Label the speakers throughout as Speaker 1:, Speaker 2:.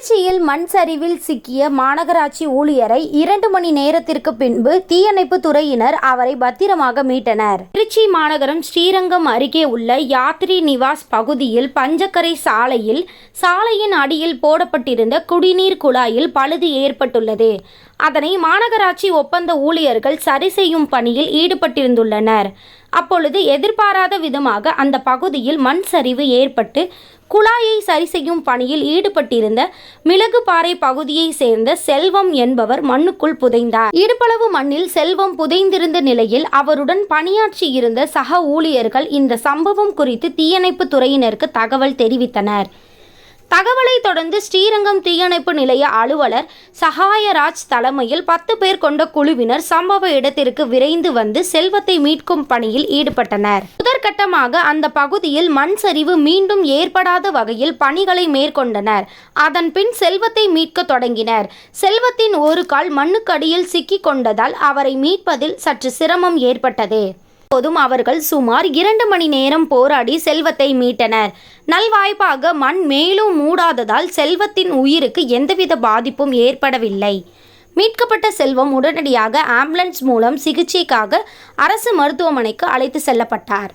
Speaker 1: திருச்சியில் மண் சரிவில் சிக்கிய மாநகராட்சி ஊழியரை 2 மணி நேரத்திற்கு பின்பு தீயணைப்பு துறையினர் அவரை பத்திரமாக மீட்டனர். திருச்சி மாநகரம் ஸ்ரீரங்கம் அருகே உள்ள யாத்ரி நிவாஸ் பகுதியில் பஞ்சக்கரை சாலையின் அடியில் போடப்பட்டிருந்த குடிநீர் குழாயில் பழுது ஏற்பட்டுள்ளது. அதனை மாநகராட்சி ஒப்பந்த ஊழியர்கள் சரி செய்யும் பணியில் ஈடுபட்டிருந்துள்ளனர். அப்பொழுது எதிர்பாராத விதமாக அந்த பகுதியில் மண் சரிவு ஏற்பட்டு குழாயை சரி செய்யும் பணியில் ஈடுபட்டிருந்த மிளகுபாறை பகுதியை சேர்ந்த செல்வம் என்பவர் மண்ணுக்குள் புதைந்தார். இடுப்பளவு மண்ணில் செல்வம் புதைந்திருந்த நிலையில் அவருடன் பணியாற்றி இருந்த சக ஊழியர்கள் இந்த சம்பவம் குறித்து தீயணைப்பு துறையினருக்கு தகவல் தெரிவித்தனர். தகவலை தொடர்ந்து ஸ்ரீரங்கம் தீயணைப்பு நிலைய அலுவலர் சகாயராஜ் தலைமையில் 10 பேர் கொண்ட குழுவினர் சம்பவ இடத்திற்கு விரைந்து வந்து செல்வத்தை மீட்கும் பணியில் ஈடுபட்டனர். முதற்கட்டமாக அந்த பகுதியில் மண் சரிவு மீண்டும் ஏற்படாத வகையில் பணிகளை மேற்கொண்டனர். அதன் பின் செல்வத்தை மீட்க தொடங்கினர். செல்வத்தின் ஒரு கால் மண்ணுக்கடியில் சிக்கிக் கொண்டதால் அவரை மீட்பதில் சற்று சிரமம் ஏற்பட்டது. போதும் அவர்கள் சுமார் 2 மணி நேரம் போராடி செல்வத்தை மீட்டனர். நல்வாய்ப்பாக மண் மேலும் மூடாததால் செல்வத்தின் உயிருக்கு எந்தவித பாதிப்பும் ஏற்படவில்லை. மீட்கப்பட்ட செல்வம் உடனடியாக ஆம்புலன்ஸ் மூலம் சிகிச்சைக்காக அரசு மருத்துவமனைக்கு அழைத்து செல்லப்பட்டார்.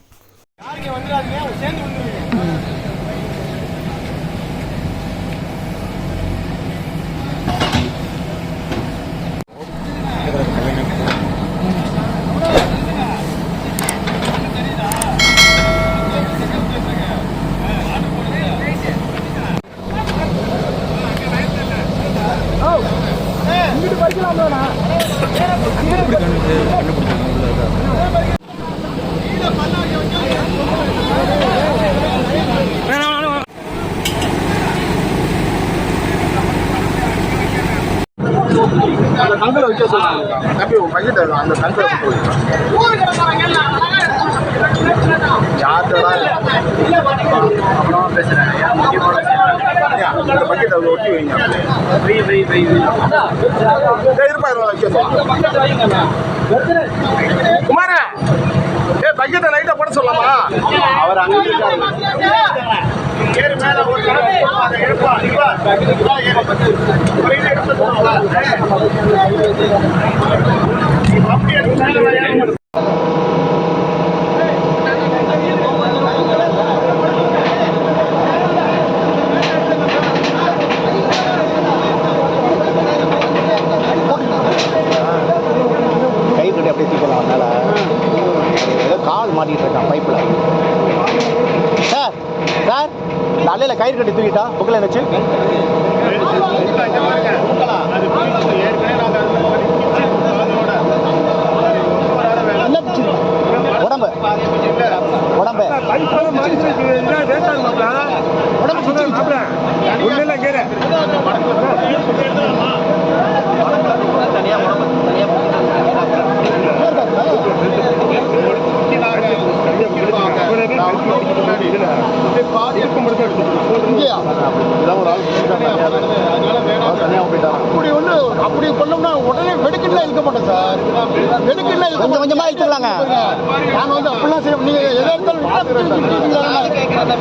Speaker 2: அந்த கங்கல வைக்க சொல்லுங்க தம்பி உங்க பையன் அந்த கங்கல யார்டா அப்புறமா பேசுறேன் அந்த பக்கெட் அதை ஒட்டி வைங்க குமார பக்கெட்டை லைட்டா போட சொல்லலாமா அவர் அங்கே மேல ஒரு கை கட்டி அப்படியே தூக்கலாம் அதனால ஏதோ கால் மாட்டிட்டு இருக்கான் பைப்பில். சார் சார் தலையில் கயிறு கட்டி தூக்கிட்டா புக்கில் வச்சு உடம்பு உடம்பு தனியாக அப்படி பண்ணோம்னா உடனே வெடுக்கிட்டுலாம் இருக்க மாட்டோம் சார். வெடுக்கிட்டுலாம் கொஞ்சம் கொஞ்சமாக இழுத்துக்கலாங்க. நாங்கள் வந்து அப்படிலாம் செய்ய நீங்கள் எதை இருந்தாலும்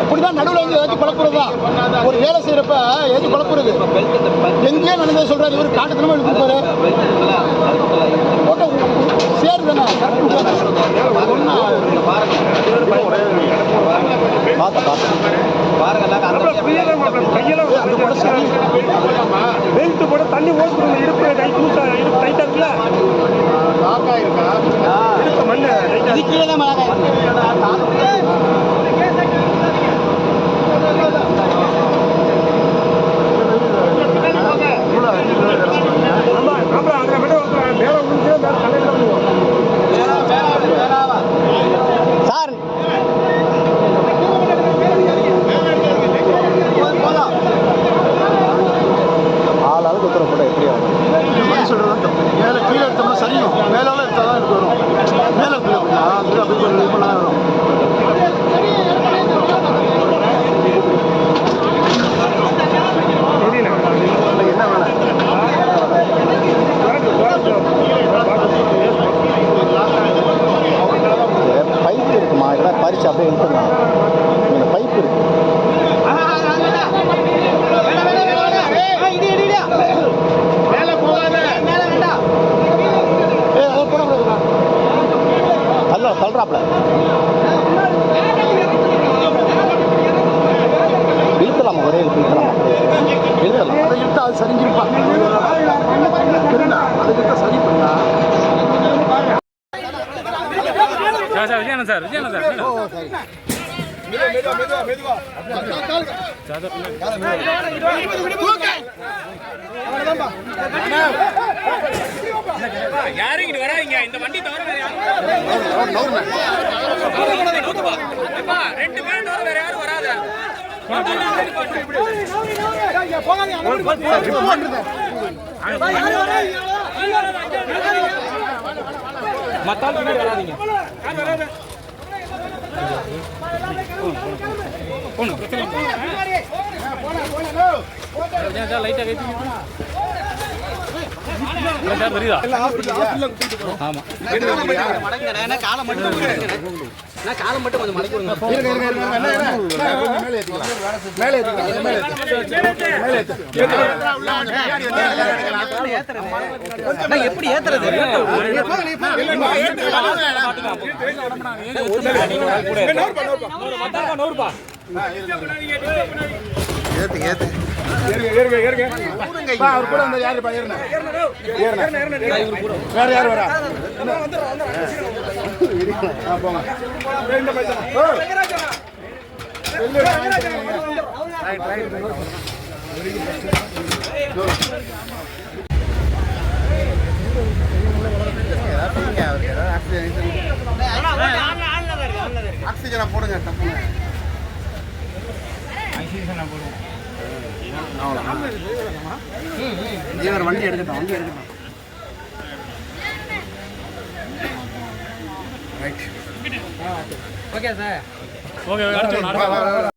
Speaker 2: இப்படிதான் நடுவில் வந்து ஏதாச்சும் குழப்புறது தான். ஒரு வேலை செய்கிறப்ப ஏதாச்சும் குழப்புறது எங்கேயே நடந்தது சொல்கிறார். இவர் காட்டுத்தனமாக எடுத்துருப்பாரு போட்டோ சேரு தானே
Speaker 3: பெல்ட் போட தண்ணி ஓட்டு இடுப்பு டைட்டா இருக்குல்ல இடுப்பு மண்ணு அப்புறம் அதில் மட்டும் மேலே முடிஞ்சு
Speaker 2: சார் ஆளாளுக்கு உத்தரவு போட்டால் எப்படி ஆகும் சொல்கிறது தப்பு. மேலே கீழே எடுத்தோம்னா சரியும். மேலால எடுத்தால் தான் எனக்கு வரும். மேலே கீழே அப்படி இது பண்ண தான் வரும். என்ன வேலை பைப் இருக்குமா இதெல்லாம் பறிச்சு அப்படியே இழுத்துக்கலாம். இந்த பைப் இருக்கு தள்ளுறாப்புல இழுத்தலாமா ஒரே இழுத்தலாமா இழுத்தலாம் அதை இழுத்தா அது சரிஞ்சிருப்பான் அதை இழுத்தா சரி பண்ணா
Speaker 4: விஜயன் சார்
Speaker 2: ஓ சரி
Speaker 4: யாரும் வராதீங்க இந்த வண்டி தவிர வேற யாரும் ரெண்டு பேரும் தவிர வேற யாரும் வராத மத்தால் பின்னாடி வராதீங்க லைட்டா தெரியுதா ஆமா காலம் மட்டும் கொஞ்சம் மடக்கி
Speaker 2: மேலே
Speaker 4: எப்படி ஏத்துறது
Speaker 2: அவர் கூட வந்து யாரு வேற யார் வரா போங்க ஆக்சிஜனா போடுங்க தப்புங்க வண்டி எடுக்கட்டும்
Speaker 4: ஓகே சார் ஓகே